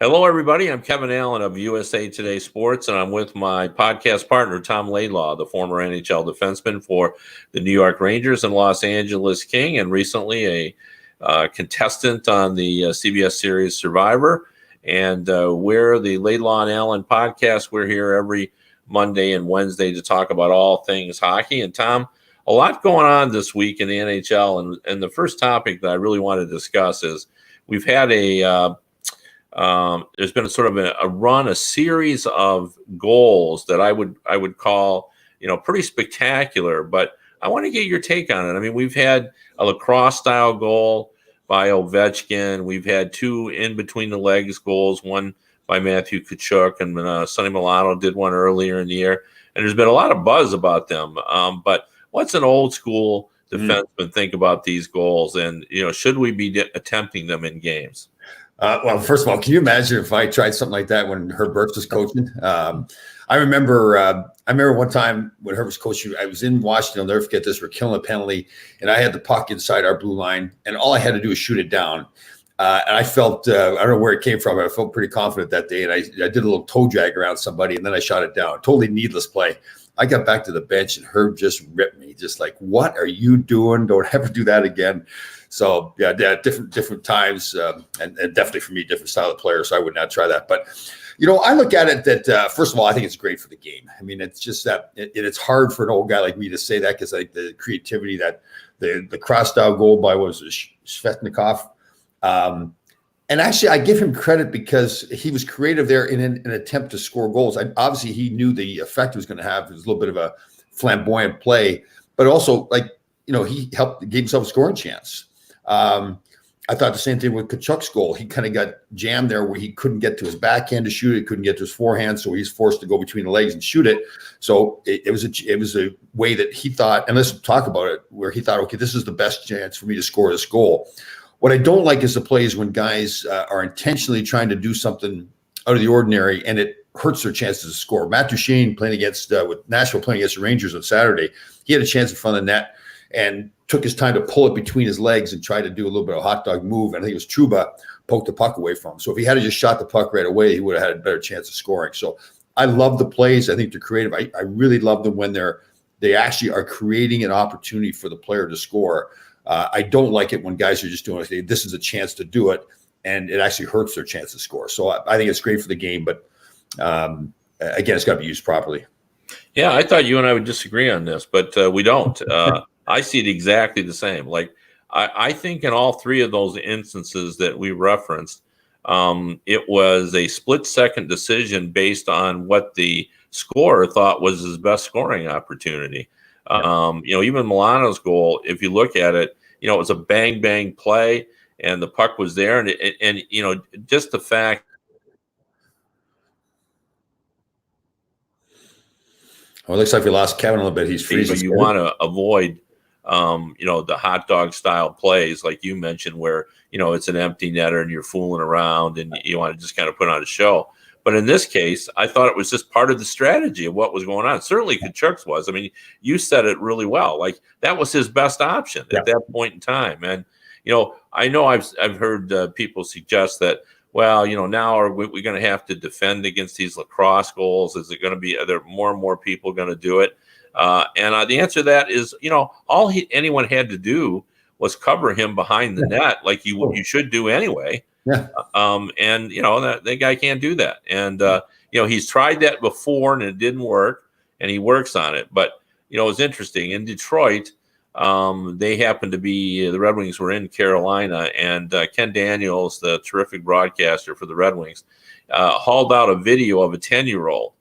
Hello, everybody. I'm Kevin Allen of USA Today Sports, and I'm with my podcast partner, Tom Laidlaw, the former NHL defenseman for the New York Rangers and Los Angeles King, and recently a contestant on the CBS series Survivor. And we're the Laidlaw and Allen podcast. We're here every Monday and Wednesday to talk about all things hockey. And Tom, a lot going on this week in the NHL. And the first topic that I really want to discuss is we've had there's been a series of goals that I would call, pretty spectacular, but I want to get your take on it. I mean, we've had a lacrosse style goal by Ovechkin. We've had two in between the legs goals, one by Matthew Tkachuk, and Sonny Milano did one earlier in the year. And there's been a lot of buzz about them. But what's an old school defenseman think about these goals? And, should we be attempting them in games? Well, first of all, can you imagine if I tried something like that when Herb Burks was coaching? I remember one time when Herb was coaching, I was in Washington. I'll never forget this. We're killing a penalty, and I had the puck inside our blue line, and all I had to do was shoot it down. And I felt, I don't know where it came from. I felt pretty confident that day, and I did a little toe drag around somebody, and then I shot it down. Totally needless play. I got back to the bench, and Herb just ripped me, just like, what are you doing? Don't ever do that again. So, yeah, different times, and definitely for me, different style of player, so I would not try that. But, I look at it that, first of all, I think it's great for the game. I mean, it's just that it's hard for an old guy like me to say that because I think the creativity that the cross-style goal by, Svechnikov. And actually, I give him credit because he was creative there in an attempt to score goals. Obviously, he knew the effect it was going to have. It was a little bit of a flamboyant play, but also, he gave himself a scoring chance. I thought the same thing with Tkachuk's goal. He kind of got jammed there where he couldn't get to his backhand to shoot it, couldn't get to his forehand, so he's forced to go between the legs and shoot it. So it was a way that he thought, and let's talk about it, where he thought, okay, this is the best chance for me to score this goal. What I don't like is the plays when guys are intentionally trying to do something out of the ordinary and it hurts their chances to score. Matt Duchene playing with Nashville playing against the Rangers on Saturday, he had a chance in front of the net and took his time to pull it between his legs and try to do a little bit of a hot dog move. And I think it was Trouba poked the puck away from him. So if he had just shot the puck right away, he would have had a better chance of scoring. So I love the plays. I think they're creative. I really love them when they actually are creating an opportunity for the player to score. I don't like it when guys are just doing it. This is a chance to do it, and it actually hurts their chance to score. So I think it's great for the game, but again, it's got to be used properly. Yeah, I thought you and I would disagree on this, but we don't. I see it exactly the same. Like, I think in all three of those instances that we referenced, it was a split-second decision based on what the scorer thought was his best scoring opportunity. Even Milano's goal, if you look at it, it was a bang-bang play, and the puck was there, and just the fact. Well, it looks like we lost Kevin a little bit. He's freezing. But you want to avoid, the hot dog style plays like you mentioned, where it's an empty netter and you're fooling around, and you want to just kind of put on a show. But in this case, I thought it was just part of the strategy of what was going on. Certainly, Tkachuk's was. I mean, you said it really well. Like, that was his best option at that point in time. And I know I've heard people suggest that, well, now are we going to have to defend against these lacrosse goals? Is it going to be, are there more and more people going to do it? And the answer to that is, all anyone had to do was cover him behind the net, like you should do anyway. Yeah. And that guy can't do that. And he's tried that before and it didn't work, and he works on it. But it's interesting in Detroit. They happened to be, the Red Wings were in Carolina, and Ken Daniels, the terrific broadcaster for the Red Wings, hauled out a video of a 10-year-old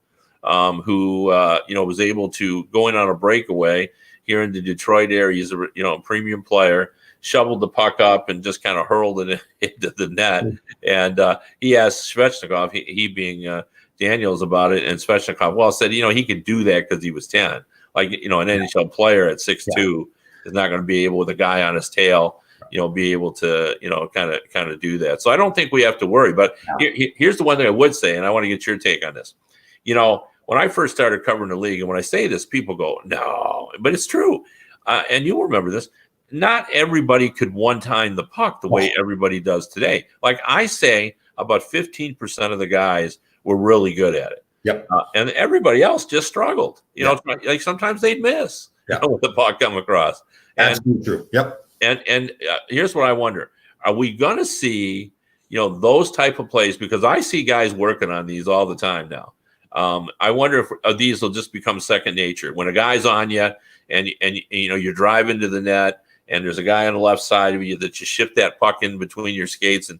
who was able to go in on a breakaway here in the Detroit area. He's a premium player. Shoveled the puck up and just kind of hurled it into the net. And he asked Svechnikov, he being Daniels, about it, and Svechnikov, said, he could do that because he was 10. Like, an NHL player at 6'2" is not going to be able, with a guy on his tail, be able to, kind of do that. So I don't think we have to worry. But here's the one thing I would say, and I want to get your take on this. When I first started covering the league, and when I say this, people go, no, but it's true. And you'll remember this. Not everybody could one-time the puck the way everybody does today. Like I say, about 15% of the guys were really good at it. Yep. And everybody else just struggled. You know, like sometimes they'd miss with the puck come across. And, absolutely true. Yep. And here's what I wonder: are we going to see, those type of plays? Because I see guys working on these all the time now. I wonder if these will just become second nature. When a guy's on you and you're driving to the net and there's a guy on the left side of you that you shift that puck in between your skates and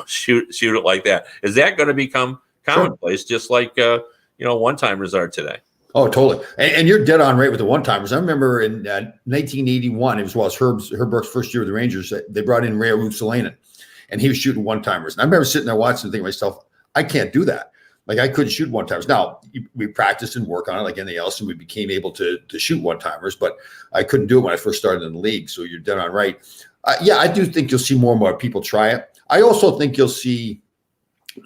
shoot it like that. Is that going to become commonplace, just like one-timers are today? Oh, totally. And you're dead on right with the one-timers. I remember in 1981, it was Herb Burke's first year with the Rangers, they brought in Ray Ruotsalainen, and he was shooting one-timers. And I remember sitting there watching and thinking to myself, I can't do that. Like, I couldn't shoot one-timers. Now, we practiced and work on it like anything else, and we became able to shoot one-timers, but I couldn't do it when I first started in the league. So you're dead on right. I do think you'll see more and more people try it. I also think you'll see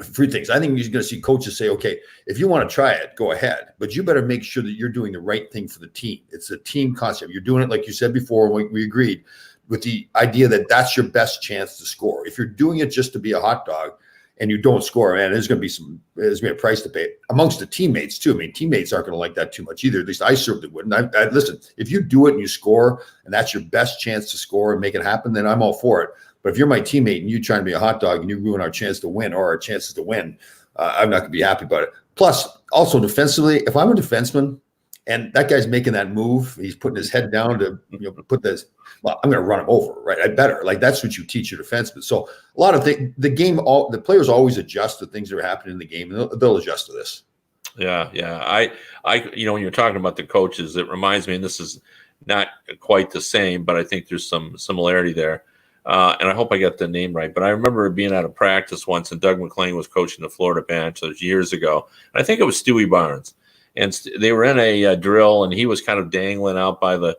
three things. I think you're going to see coaches say, okay, if you want to try it, go ahead, but you better make sure that you're doing the right thing for the team. It's a team concept. You're doing it, like you said before, we agreed, with the idea that that's your best chance to score. If you're doing it just to be a hot dog and you don't score, man, there's going to be a price to pay amongst the teammates too. I mean, teammates aren't going to like that too much either. At least I certainly wouldn't. I listen, if you do it and you score and that's your best chance to score and make it happen, then I'm all for it. But if you're my teammate and you trying to be a hot dog and you ruin our chance to win or our chances to win, I'm not going to be happy about it. Plus, also defensively, if I'm a defenseman and that guy's making that move, he's putting his head down to put this. Well, I'm going to run him over, right? I better. Like, that's what you teach your defenseman. So a lot of the game, the players always adjust to things that are happening in the game, and they'll adjust to this. Yeah. I when you're talking about the coaches, it reminds me, and this is not quite the same, but I think there's some similarity there. And I hope I got the name right, but I remember being at a practice once, and Doug MacLean was coaching the Florida Panthers years ago. And I think it was Stewie Barnes, and they were in a drill, and he was kind of dangling out by the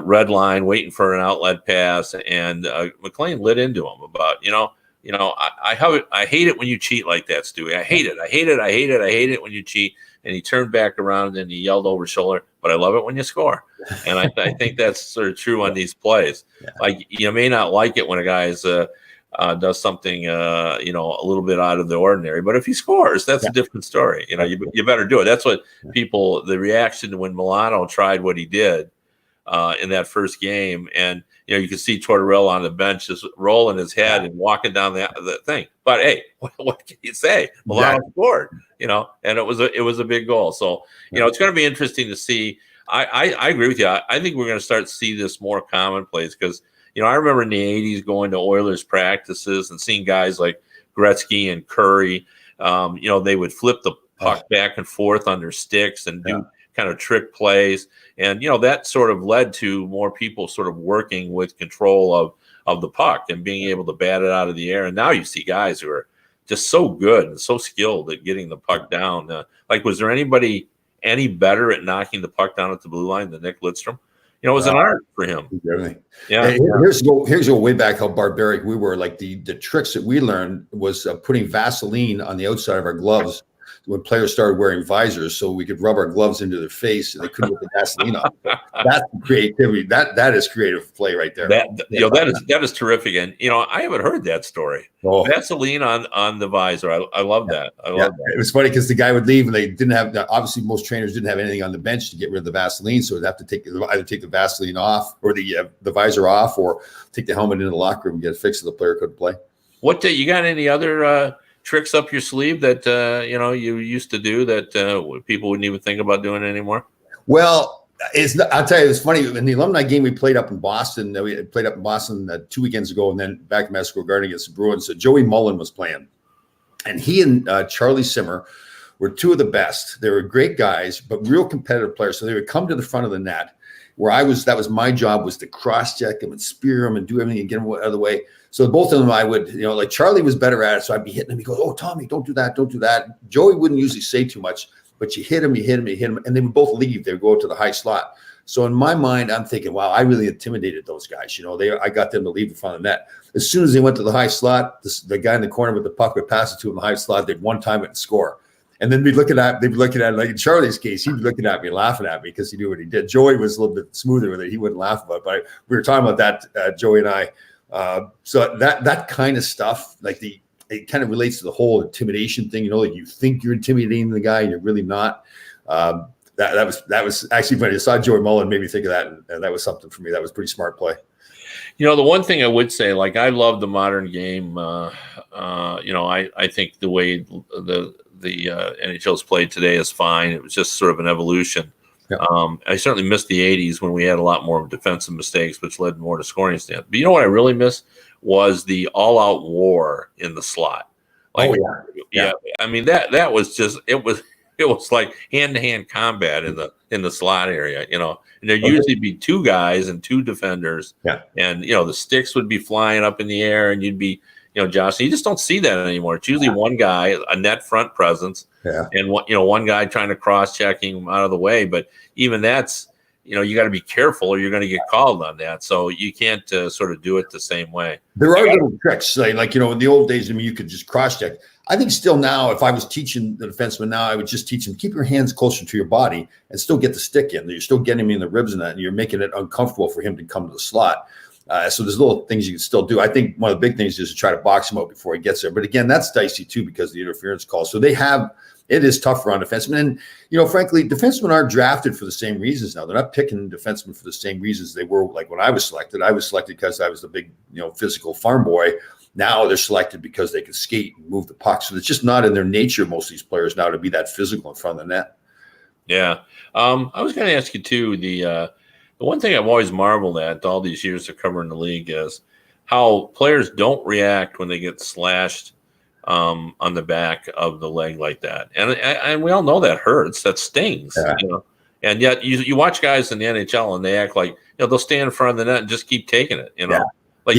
red line, waiting for an outlet pass. And MacLean lit into him about, I hate it when you cheat like that, Stewie. I hate it when you cheat. And he turned back around and he yelled over his shoulder, but I love it when you score. And I think that's sort of true on these plays. Yeah. Like, you may not like it when a guy does something, a little bit out of the ordinary, but if he scores, that's a different story. You better do it. That's what the reaction when Milano tried what he did in that first game. And, you could see Tortorella on the bench just rolling his head and walking down the thing. But hey, what can you say? Milano scored, and it was a big goal. So, it's going to be interesting to see. I agree with you. I think we're going to start to see this more commonplace because, I remember in the 80s going to Oilers practices and seeing guys like Gretzky and Curry. They would flip the puck back and forth on their sticks and do kind of trick plays. And, that sort of led to more people sort of working with control of the puck and being able to bat it out of the air. And now you see guys who are just so good and so skilled at getting the puck down. Was there anybody any better at knocking the puck down at the blue line than Nick Lidstrom? It was an art for him. Definitely. Yeah. Hey, here's go way back how barbaric we were. Like the tricks that we learned was putting Vaseline on the outside of our gloves when players started wearing visors, so we could rub our gloves into their face and they couldn't get the Vaseline on. That's creativity. That is creative play right there. That is terrific. And I haven't heard that story. Vaseline on the visor. I love that. I love that. It was funny because the guy would leave and they didn't have. Obviously, most trainers didn't have anything on the bench to get rid of the Vaseline, so they'd have to either take the Vaseline off or the visor off, or take the helmet into the locker room and get it fixed so the player couldn't play. You got any other tricks up your sleeve that you used to do that people wouldn't even think about doing anymore? Well, I'll tell you, it's funny. In the alumni game we played up in Boston, 2 weekends ago, and then back in Madison Square Garden against the Bruins. So Joey Mullen was playing, and he and Charlie Simmer were two of the best. They were great guys, but real competitive players. So they would come to the front of the net, where that was my job, was to cross-check them and spear them and do everything and get them out of the way. So both of them, I would, like Charlie was better at it. So I'd be hitting him. He goes, "Oh, Tommy, don't do that. Don't do that." Joey wouldn't usually say too much, but you hit him. And they would both leave. They would go to the high slot. So in my mind, I'm thinking, wow, I really intimidated those guys. I got them to leave in front of the net. As soon as they went to the high slot, the guy in the corner with the puck would pass it to him in the high slot. They'd one time it and score. And then they'd be looking at it, like in Charlie's case, he'd be looking at me, laughing at me because he knew what he did. Joey was a little bit smoother with it. He wouldn't laugh about it. But we were talking about that, Joey and I. So that kind of stuff, like it kind of relates to the whole intimidation thing. Like you think you're intimidating the guy and you're really not. That was actually funny. I saw Joey Mullen made me think of that, and that was something for me. That was a pretty smart play. The one thing I would say, like, I love the modern game. I think the way the NHL's played today is fine. It was just sort of an evolution. Yeah. I certainly missed the 80s when we had a lot more defensive mistakes, which led more to scoring stands. But what I really miss was the all-out war in the slot. Like, yeah. I mean, that was just it was like hand-to-hand combat in the slot area, and there'd usually be two guys and two defenders. Yeah. And the sticks would be flying up in the air, and you'd be Josh, you just don't see that anymore. It's usually one guy, a net front presence, and one guy trying to cross-checking him out of the way. But even that's, you got to be careful or you're going to get called on that. So you can't sort of do it the same way. There are little tricks, like in the old days, you could just cross-check. I think still now, if I was teaching the defenseman now, I would just teach him, keep your hands closer to your body and still get the stick in. You're still getting him in the ribs and that, and you're making it uncomfortable for him to come to the slot. So there's little things you can still do. I think one of the big things is to try to box him out before he gets there. But again, that's dicey too because of the interference call. So it is tough for defensemen. And, frankly, defensemen aren't drafted for the same reasons now. They're not picking defensemen for the same reasons they were like when I was selected. I was selected because I was the big, physical farm boy. Now they're selected because they can skate and move the puck. So it's just not in their nature, most of these players now, to be that physical in front of the net. Yeah. I was going to ask you too, the one thing I've always marveled at all these years of covering the league is how players don't react when they get slashed on the back of the leg like that. And we all know that hurts, that stings, and yet you watch guys in the NHL and they act like, they'll stand in front of the net and just keep taking it, Yeah. Like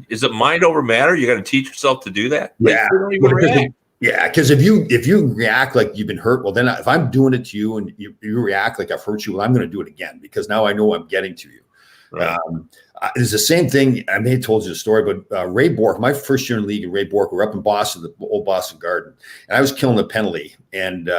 is it mind over matter? You got to teach yourself to do that. Yeah. They don't even react. Yeah, because if you react like you've been hurt, well, then if I'm doing it to you and you react like I've hurt you, well, I'm going to do it again because now I know I'm getting to you. Right. It's the same thing. I may have told you the story, but Ray Bourque, my first year in the league, and Ray Bourque, we were up in Boston, the old Boston Garden, and I was killing the penalty, and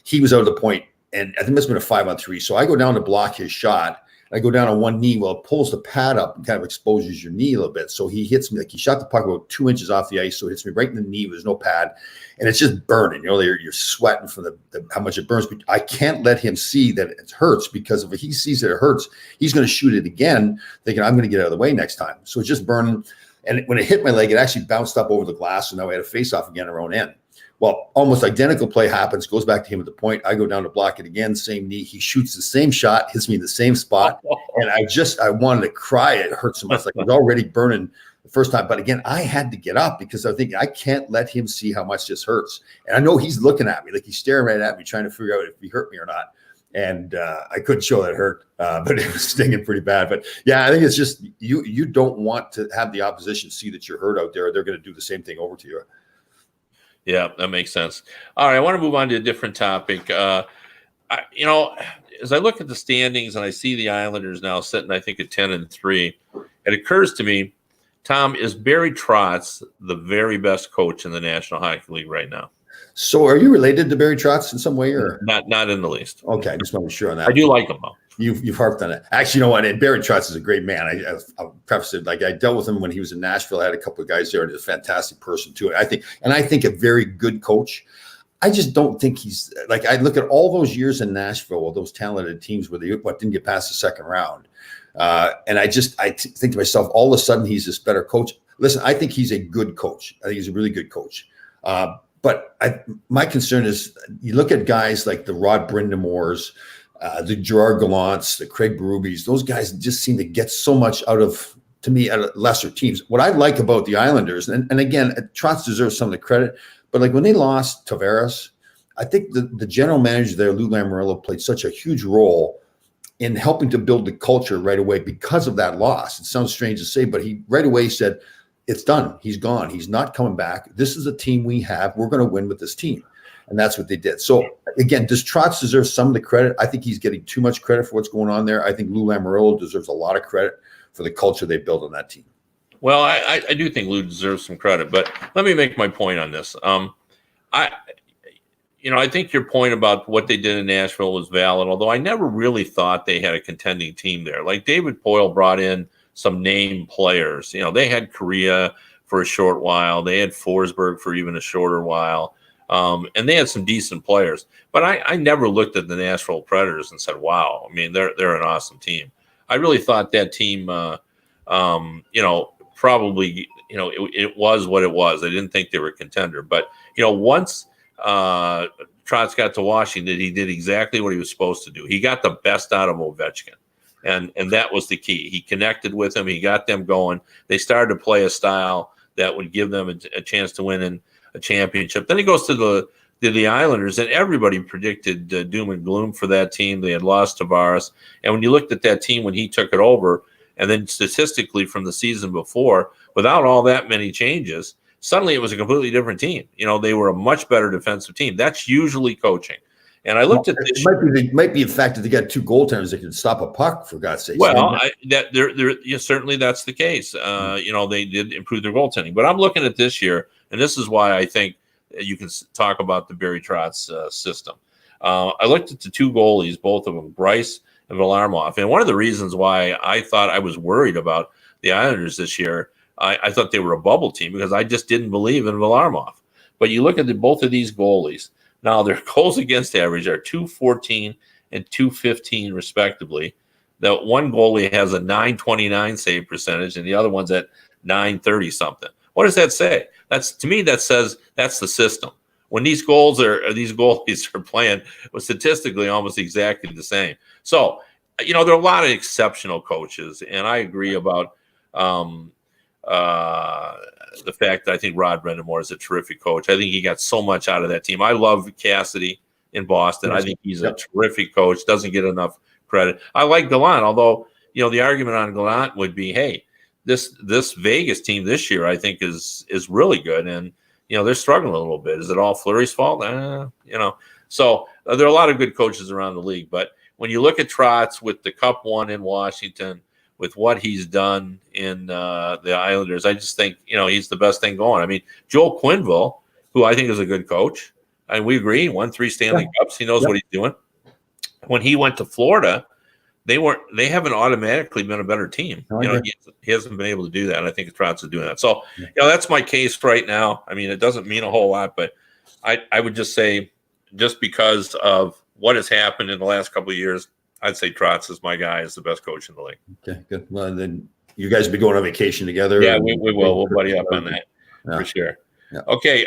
he was out of the point, and I think it must have been a 5-on-3. So I go down to block his shot. I go down on one knee. Well, it pulls the pad up and kind of exposes your knee a little bit. So he hits me, like he shot the puck about 2 inches off the ice. So it hits me right in the knee. There's no pad. And it's just burning. You're sweating from how much it burns. But I can't let him see that it hurts because if he sees that it hurts, he's going to shoot it again, thinking I'm going to get out of the way next time. So it's just burning. And when it hit my leg, it actually bounced up over the glass. So now we had a face-off again our own end. Well, almost identical play happens, goes back to him at the point. I go down to block it again, same knee. He shoots the same shot, hits me in the same spot. And I wanted to cry. It hurt so much. Like it was already burning the first time. But again, I had to get up because I was thinking, I can't let him see how much this hurts. And I know he's looking at me, like he's staring right at me, trying to figure out if he hurt me or not. And I couldn't show that it hurt, but it was stinging pretty bad. But yeah, I think it's just you don't want to have the opposition see that you're hurt out there. They're going to do the same thing over to you. Yeah, that makes sense. All right, I want to move on to a different topic. As I look at the standings and I see the Islanders now sitting, I think, at 10-3, it occurs to me, Tom, is Barry Trotz the very best coach in the National Hockey League right now? So are you related to Barry Trotz in some way? Or Not in the least. Okay, I just want to be sure on that. I do like him, though. You've harped on it. Actually, you know what? And Barry Trotz is a great man. I'll preface it. Like I dealt with him when he was in Nashville. I had a couple of guys there, and he's a fantastic person too. I think a very good coach. I just don't think he's like. I look at all those years in Nashville, those talented teams where they didn't get past the second round, and I think to myself, all of a sudden he's this better coach. Listen, I think he's a good coach. I think he's a really good coach. But my concern is you look at guys like the Rod Brindamores, the Gerard Gallants, the Craig Berube's, those guys just seem to get so much out of lesser teams. What I like about the Islanders, and again, Trotz deserves some of the credit, but like when they lost Tavares, I think the general manager there, Lou Lamoriello, played such a huge role in helping to build the culture right away because of that loss. It sounds strange to say, but he right away said, it's done. He's gone. He's not coming back. This is a team we have. We're going to win with this team. And that's what they did. So, again, does Trotz deserve some of the credit? I think he's getting too much credit for what's going on there. I think Lou Lamoriello deserves a lot of credit for the culture they built on that team. Well, I do think Lou deserves some credit, but let me make my point on this. I think your point about what they did in Nashville was valid, although I never really thought they had a contending team there. Like David Poile brought in some name players. They had Korea, for a short while. They had Forsberg for even a shorter while. And they had some decent players. But I never looked at the Nashville Predators and said, wow, I mean, they're an awesome team. I really thought that team, probably, it was what it was. I didn't think they were a contender. But, once Trotz got to Washington, he did exactly what he was supposed to do. He got the best out of Ovechkin. And that was the key. He connected with him. He got them going. They started to play a style that would give them a chance to win in a championship. Then he goes to the Islanders, and everybody predicted doom and gloom for that team. They had lost Tavares. And when you looked at that team when he took it over, and then statistically from the season before, without all that many changes, suddenly it was a completely different team. They were a much better defensive team. That's usually coaching. And I looked at this. It might be the fact that they got two goaltenders that can stop a puck, for God's sake. Well, certainly that's the case. They did improve their goaltending. But I'm looking at this year, and this is why I think you can talk about the Barry Trotz system. I looked at the two goalies, both of them, Bryce and Varlamov. And one of the reasons why I thought I was worried about the Islanders this year, I thought they were a bubble team because I just didn't believe in Varlamov. But you look at both of these goalies. Now, their goals against average are .214 and .215, respectively. The one goalie has a .929 save percentage, and the other one's at .930 something. What does that say? To me, that says that's the system. When these goalies are playing, statistically almost exactly the same. So, there are a lot of exceptional coaches, and I agree about the fact that I think Rod Brind'Amour is a terrific coach. I think he got so much out of that team. I love Cassidy in Boston. I think he's a terrific coach, doesn't get enough credit. I like Gallant, although, the argument on Gallant would be, hey, this Vegas team this year, I think, is really good. And, they're struggling a little bit. Is it all Fleury's fault? So there are a lot of good coaches around the league. But when you look at Trotz with the Cup one in Washington, with what he's done in the Islanders, I just think, he's the best thing going. I mean, Joel Quenneville, who I think is a good coach, and we agree, he won 3 Stanley Cups. He knows what he's doing. When he went to Florida, they haven't automatically been a better team. He hasn't been able to do that. And I think Trotz is doing that. So, that's my case right now. I mean, it doesn't mean a whole lot, but I would just say, just because of what has happened in the last couple of years, I'd say Trotz is my guy, is the best coach in the league. Okay, good. Well, then you guys will be going on vacation together. Yeah, we will. We'll buddy up on that for sure. Yeah. Okay,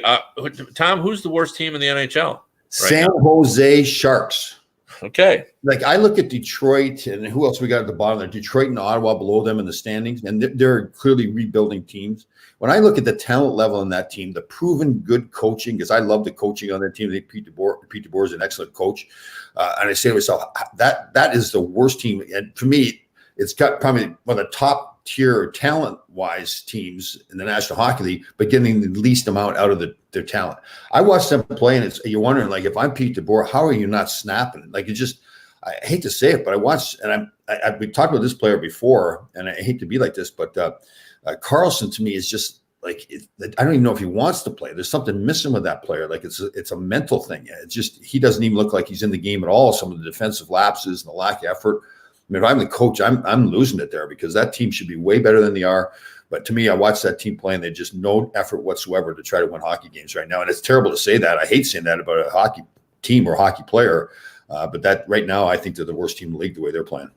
Tom, who's the worst team in the NHL? San Jose Sharks. Okay. Like, I look at Detroit, and who else we got at the bottom there? Detroit and Ottawa below them in the standings, and they're clearly rebuilding teams. When I look at the talent level in that team, the proven good coaching, because I love the coaching on that team. Pete DeBoer is an excellent coach. And I say to myself, that is the worst team. And for me, it's got probably one of the top tier talent-wise teams in the National Hockey League, but getting the least amount out of their talent. I watched them play, and you're wondering, like, if I'm Pete DeBoer, how are you not snapping? Like, I hate to say it, but I watched, and we talked about this player before, and I hate to be like this, but Carlson to me is just like, I don't even know if he wants to play. There's something missing with that player. Like, it's a mental thing. It's just, he doesn't even look like he's in the game at all. Some of the defensive lapses and the lack of effort. I mean, if I'm the coach, I'm losing it there, because that team should be way better than they are. But to me, I watched that team play, and they just no effort whatsoever to try to win hockey games right now. And it's terrible to say that. I hate saying that about a hockey team or hockey player. But that right now, I think they're the worst team in the league the way they're playing.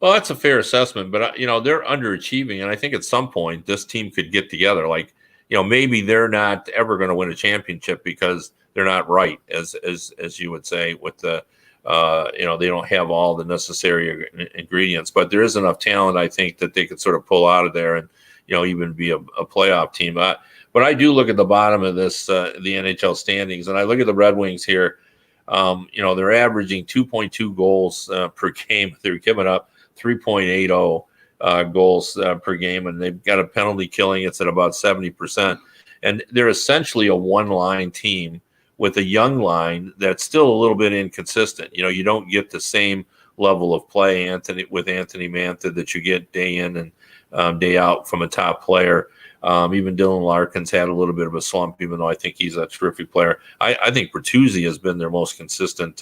Well, that's a fair assessment, but they're underachieving, and I think at some point this team could get together. Like, maybe they're not ever going to win a championship because they're not right, as you would say, with the they don't have all the necessary ingredients, but there is enough talent, I think, that they could sort of pull out of there and even be a playoff team. But I do look at the bottom of this the NHL standings, and I look at the Red Wings here. They're averaging 2.2 goals per game. They're giving up 3.80 goals per game, and they've got a penalty killing. It's at about 70%. And they're essentially a one-line team with a young line that's still a little bit inconsistent. You don't get the same level of play, with Anthony Mantha, that you get day in and day out from a top player. Even Dylan Larkin's had a little bit of a slump, even though I think he's a terrific player. I think Bertuzzi has been their most consistent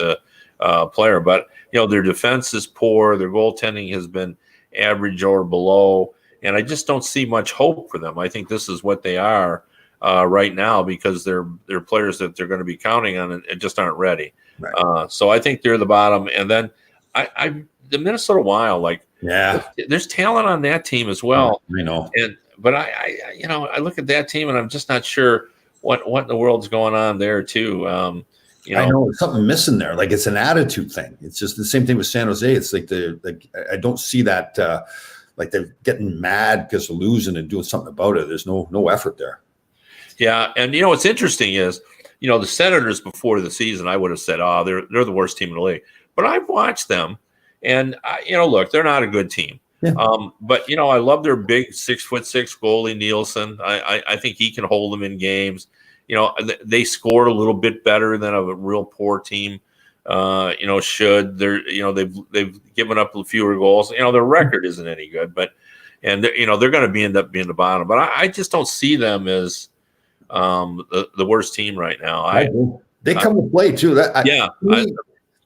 player, but their defense is poor. Their goaltending has been average or below, and I just don't see much hope for them. I think this is what they are right now because they're players that they're going to be counting on and just aren't ready. Right. So I think they're the bottom, and then the Minnesota Wild, like there's talent on that team as well. I know, but I look at that team and I'm just not sure what in the world's going on there too. I know there's something missing there. Like it's an attitude thing. It's just the same thing with San Jose. It's like I don't see that like they're getting mad because they're losing and doing something about it. There's no effort there. Yeah, and what's interesting is the Senators before the season I would have said, oh, they're the worst team in the league. But I've watched them, and look, they're not a good team. Yeah. But I love their big 6'6" goalie Nielsen. I think he can hold them in games. They scored a little bit better than a real poor team. Should they've given up fewer goals. Their record isn't any good, but they're going to end up being the bottom. But I just don't see them as the worst team right now. They come to play too.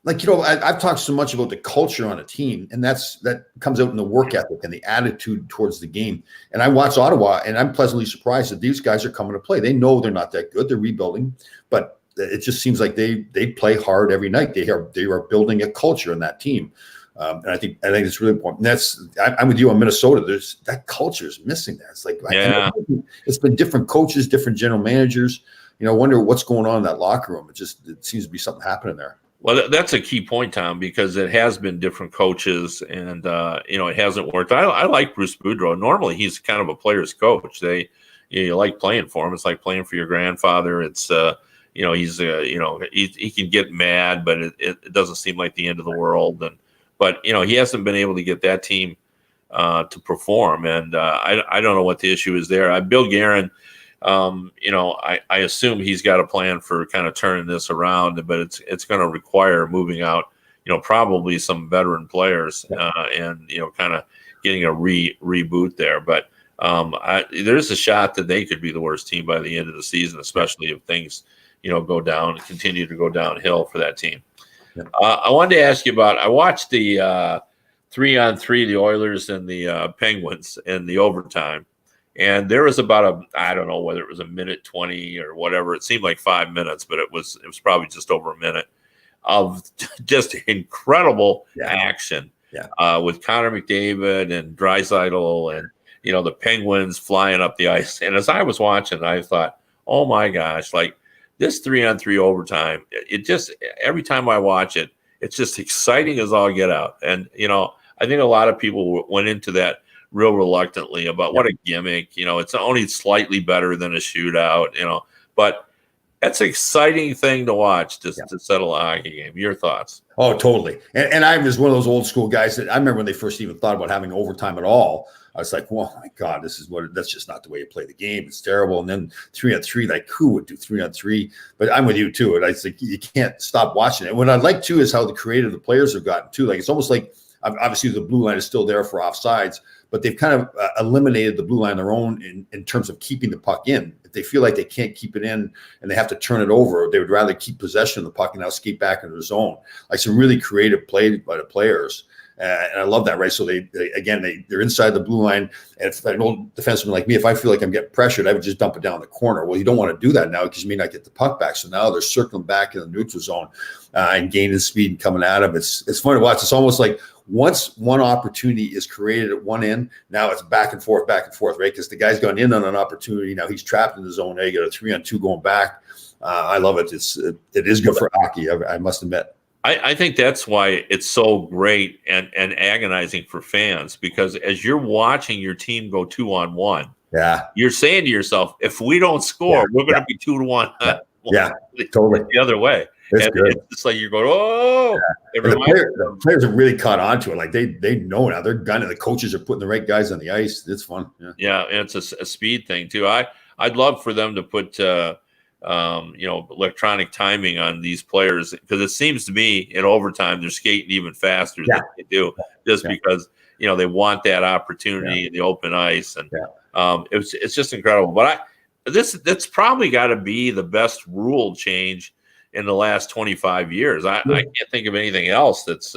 I've talked so much about the culture on a team, and that comes out in the work ethic and the attitude towards the game. And I watch Ottawa, and I'm pleasantly surprised that these guys are coming to play. They know they're not that good; they're rebuilding, but it just seems like they play hard every night. They are building a culture in that team, and I think it's really important. And I'm with you on Minnesota. There's that culture is missing there. It's like it's been different coaches, different general managers. I wonder what's going on in that locker room. It seems to be something happening there. Well, that's a key point, Tom, because it has been different coaches, and it hasn't worked. I like Bruce Boudreau. Normally, he's kind of a player's coach. You like playing for him. It's like playing for your grandfather. It's he can get mad, but it doesn't seem like the end of the world. But he hasn't been able to get that team to perform, and I don't know what the issue is there. Bill Guerin. I assume he's got a plan for kind of turning this around, but it's going to require moving out, probably some veteran players and kind of getting a reboot there. But there's a shot that they could be the worst team by the end of the season, especially if things go down and continue to go downhill for that team. Yeah. I wanted to ask you about. I watched the 3-on-3, the Oilers and the Penguins in the overtime. And there was about I don't know whether it was a minute 20 or whatever. It seemed like 5 minutes, but it was probably just over a minute of just incredible action with Connor McDavid and Draisaitl and, the Penguins flying up the ice. And as I was watching, I thought, oh my gosh, like this 3-on-3 overtime, it just, every time I watch it, it's just exciting as all get out. And, I think a lot of people went into that real reluctantly about what a gimmick, it's only slightly better than a shootout, but that's an exciting thing to watch to settle a hockey game. Your thoughts? Oh, totally. And I was one of those old school guys that I remember when they first even thought about having overtime at all. I was like, well, my God, that's just not the way you play the game. It's terrible. And then 3-on-3, like who would do 3-on-3? But I'm with you too. And I think you can't stop watching it. What I like too is how the creative the players have gotten too. Like it's almost like obviously the blue line is still there for offsides, but they've kind of eliminated the blue line on their own in terms of keeping the puck in. If they feel like they can't keep it in and they have to turn it over, they would rather keep possession of the puck and now skate back into the zone. Like some really creative play by the players. And I love that, right? So they're inside the blue line. And if an old defenseman like me, if I feel like I'm getting pressured, I would just dump it down the corner. Well, you don't want to do that now because you may not get the puck back. So now they're circling back in the neutral zone and gaining speed and coming at them. It's fun to watch. It's almost like once one opportunity is created at one end, now it's back and forth, right? Because the guy's gone in on an opportunity. Now he's trapped in the zone. Now you got a 3-on-2 going back. I love it. It is good for hockey, I must admit. I think that's why it's so great and agonizing for fans, because as you're watching your team go 2-on-1, you're saying to yourself, if we don't score, we're going to be 2-1. Totally. The other way. It's just like you're going, oh. Yeah. The players have really caught on to it. Like they know now. They're gunning. The coaches are putting the right guys on the ice. It's fun. Yeah, and it's a speed thing too. I'd love for them to put electronic timing on these players, because it seems to me in overtime they're skating even faster than they do, because they want that opportunity in the open ice, and it's just incredible. But that's probably got to be the best rule change in the last 25 years. I can't think of anything else that's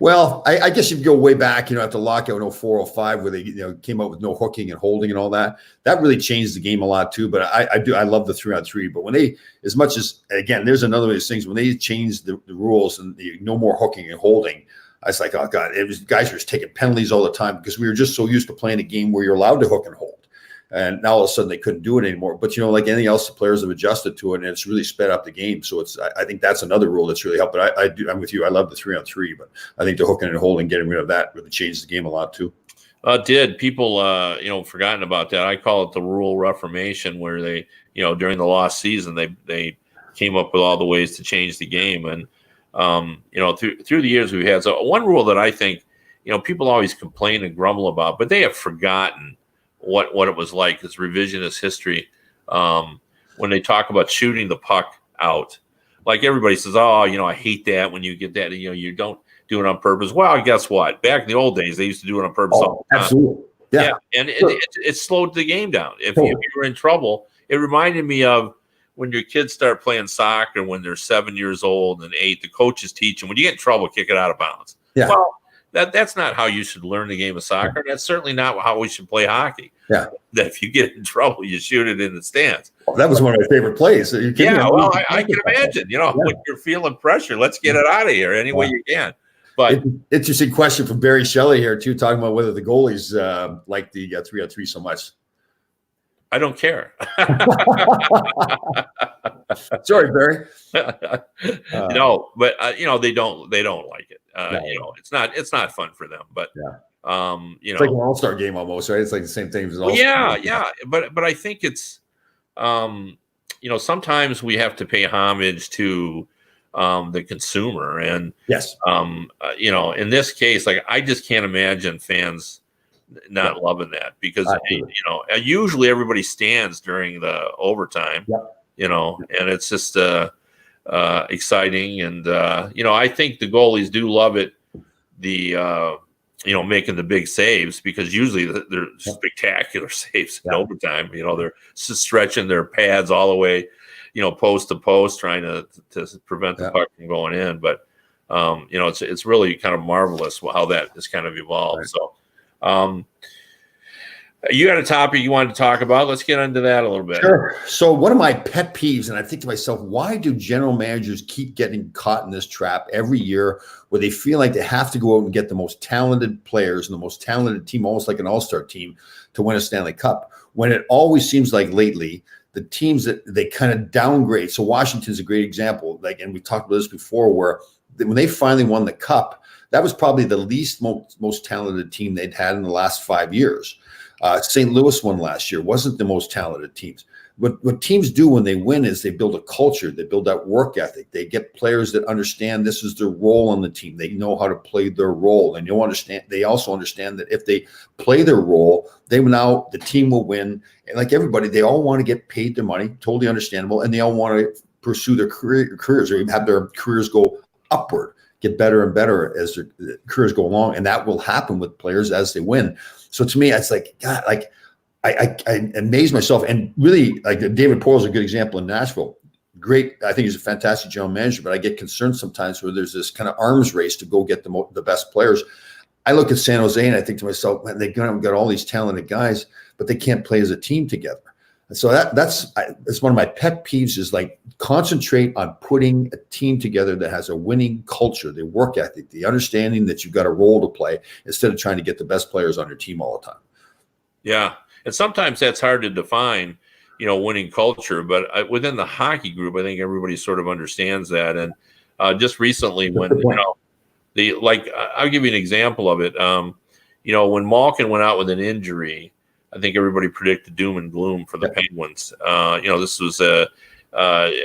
Well, I guess if you go way back, after lockout in 04, 05, where they came out with no hooking and holding and all that, that really changed the game a lot too. But I love the 3-on-3. But when they, as much as, again, there's another of these things, when they changed the rules and no more hooking and holding, I was like, oh God, guys were just taking penalties all the time because we were just so used to playing a game where you're allowed to hook and hold. And now all of a sudden they couldn't do it anymore. But, like anything else, the players have adjusted to it, and it's really sped up the game. So I think that's another rule that's really helped. But I'm with you. I love the 3-on-3, but I think the hooking and holding, getting rid of that really changed the game a lot too. Did people, forgotten about that? I call it the rule reformation, where they, during the lost season, they came up with all the ways to change the game. And, through the years we've had. So one rule that I think, people always complain and grumble about, but they have forgotten what it was like. It's revisionist history. When they talk about shooting the puck out, like everybody says, oh, I hate that when you get that, you don't do it on purpose. Well, guess what? Back in the old days, they used to do it on purpose. Oh, absolutely. Yeah. And it slowed the game down. If you were in trouble, it reminded me of when your kids start playing soccer when they're 7 years old and 8, the coaches teach them, when you get in trouble, kick it out of bounds. Yeah. Well, that's not how you should learn the game of soccer. That's certainly not how we should play hockey. Yeah. That if you get in trouble, you shoot it in the stands. Well, that was one of my favorite plays. I can imagine, when you're feeling pressure, let's get it out of here any way you can. But interesting question from Barry Shelley here too, talking about whether the goalies like the 3-on-3 so much. I don't care. Sorry, Barry. No, but they don't like it. It's not fun for them. But it's like an all-star game almost, right? It's like the same thing as an all-star. Yeah. But I think it's sometimes we have to pay homage to the consumer, and yes, in this case, like, I just can't imagine fans not loving that, because usually everybody stands during the overtime. And it's just exciting, and I think the goalies do love it, the making the big saves, because usually they're spectacular saves in overtime. They're stretching their pads all the way post to post, trying to prevent the puck from going in. But it's really kind of marvelous how that has kind of evolved. Right. So you got a topic you wanted to talk about. Let's get into that a little bit. Sure. So one of my pet peeves, and I think to myself, why do general managers keep getting caught in this trap every year, where they feel like they have to go out and get the most talented players and the most talented team, almost like an all-star team, to win a Stanley Cup, when it always seems like lately the teams that they kind of downgrade. So Washington's a great example. And we talked about this before, where when they finally won the Cup, that was probably the least most talented team they'd had in the last 5 years. St. Louis won last year, wasn't the most talented teams. What teams do when they win is they build a culture, they build that work ethic. They get players that understand this is their role on the team. They know how to play their role, and they also understand that if they play their role, the team will win. And like everybody, they all want to get paid their money, totally understandable, and they all want to pursue their careers, or even have their careers go upward, get better and better as their careers go along, and that will happen with players as they win. So to me, it's like, God, like I amaze myself, and really, like, David Poile's a good example in Nashville. Great, I think he's a fantastic general manager, but I get concerned sometimes where there's this kind of arms race to go get the best players. I look at San Jose and I think to myself, man, they've got all these talented guys, but they can't play as a team together. And so that's one of my pet peeves, is like, concentrate on putting a team together that has a winning culture, the work ethic, the understanding that you've got a role to play, instead of trying to get the best players on your team all the time. Yeah. And sometimes that's hard to define, winning culture, but within the hockey group, I think everybody sort of understands that. And just recently, when, I'll give you an example of it. When Malkin went out with an injury, I think everybody predicted doom and gloom for the Penguins. This was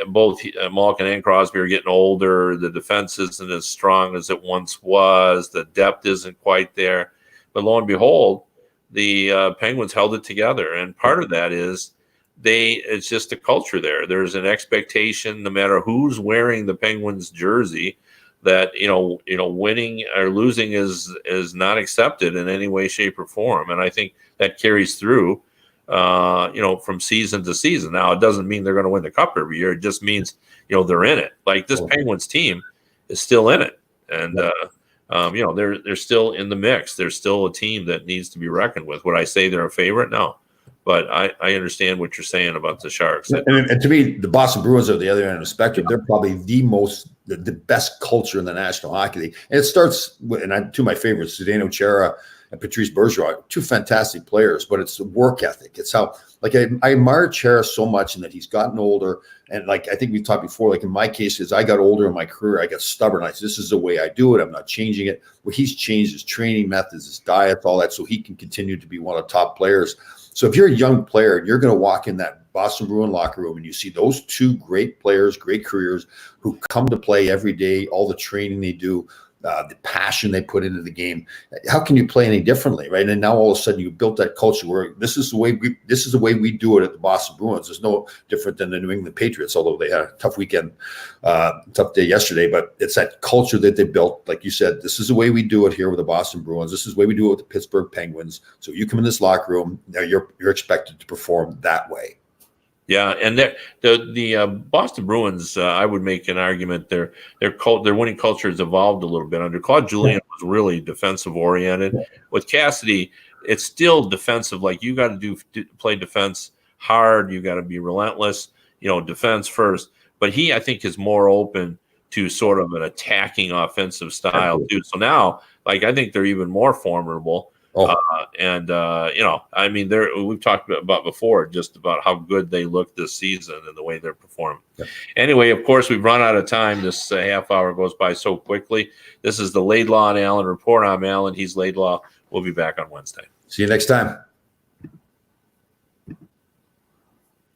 both Malkin and Crosby are getting older. The defense isn't as strong as it once was. The depth isn't quite there. But lo and behold, the Penguins held it together. And part of that is it's just a culture there. There's an expectation, no matter who's wearing the Penguins jersey, that winning or losing is not accepted in any way, shape, or form. And I think that carries through from season to season. Now, it doesn't mean they're going to win the Cup every year. It just means they're in it. Like, this Penguins team is still in it, and they're still in the mix. They're still a team that needs to be reckoned with. Would I say they're a favorite? No. But I understand what you're saying about the Sharks. And to me, the Boston Bruins are the other end of the spectrum. They're probably the best culture in the National Hockey League. And it starts with, two of my favorites, Zdeno Chara and Patrice Bergeron, two fantastic players, but it's the work ethic. It's how, I admire Chara so much in that he's gotten older. And I think we've talked before, in my case, as I got older in my career, I got stubborn. I said, this is the way I do it. I'm not changing it. Well, he's changed his training methods, his diet, all that, so he can continue to be one of the top players. So if you're a young player and you're going to walk in that Boston Bruin locker room and you see those two great players, great careers who come to play every day, all the training they do, the passion they put into the game, how can you play any differently, right? And now all of a sudden you built that culture where this is the way we do it at the Boston Bruins. It's no different than the New England Patriots, although they had a tough weekend, tough day yesterday. But it's that culture that they built. Like you said, this is the way we do it here with the Boston Bruins. This is the way we do it with the Pittsburgh Penguins. So you come in this locker room, now you're expected to perform that way. Yeah, and the Boston Bruins, I would make an argument their winning culture has evolved a little bit. Under Claude Julien was really defensive oriented. With Cassidy, it's still defensive. You got to play defense hard. You got to be relentless. Defense first. But I think, is more open to sort of an attacking offensive style too. So now, I think they're even more formidable. We've talked about before just about how good they look this season and the way they're performing. Yeah. Anyway, of course, we've run out of time. This half hour goes by so quickly. This is the Laidlaw and Allen Report. I'm Allen. He's Laidlaw. We'll be back on Wednesday. See you next time.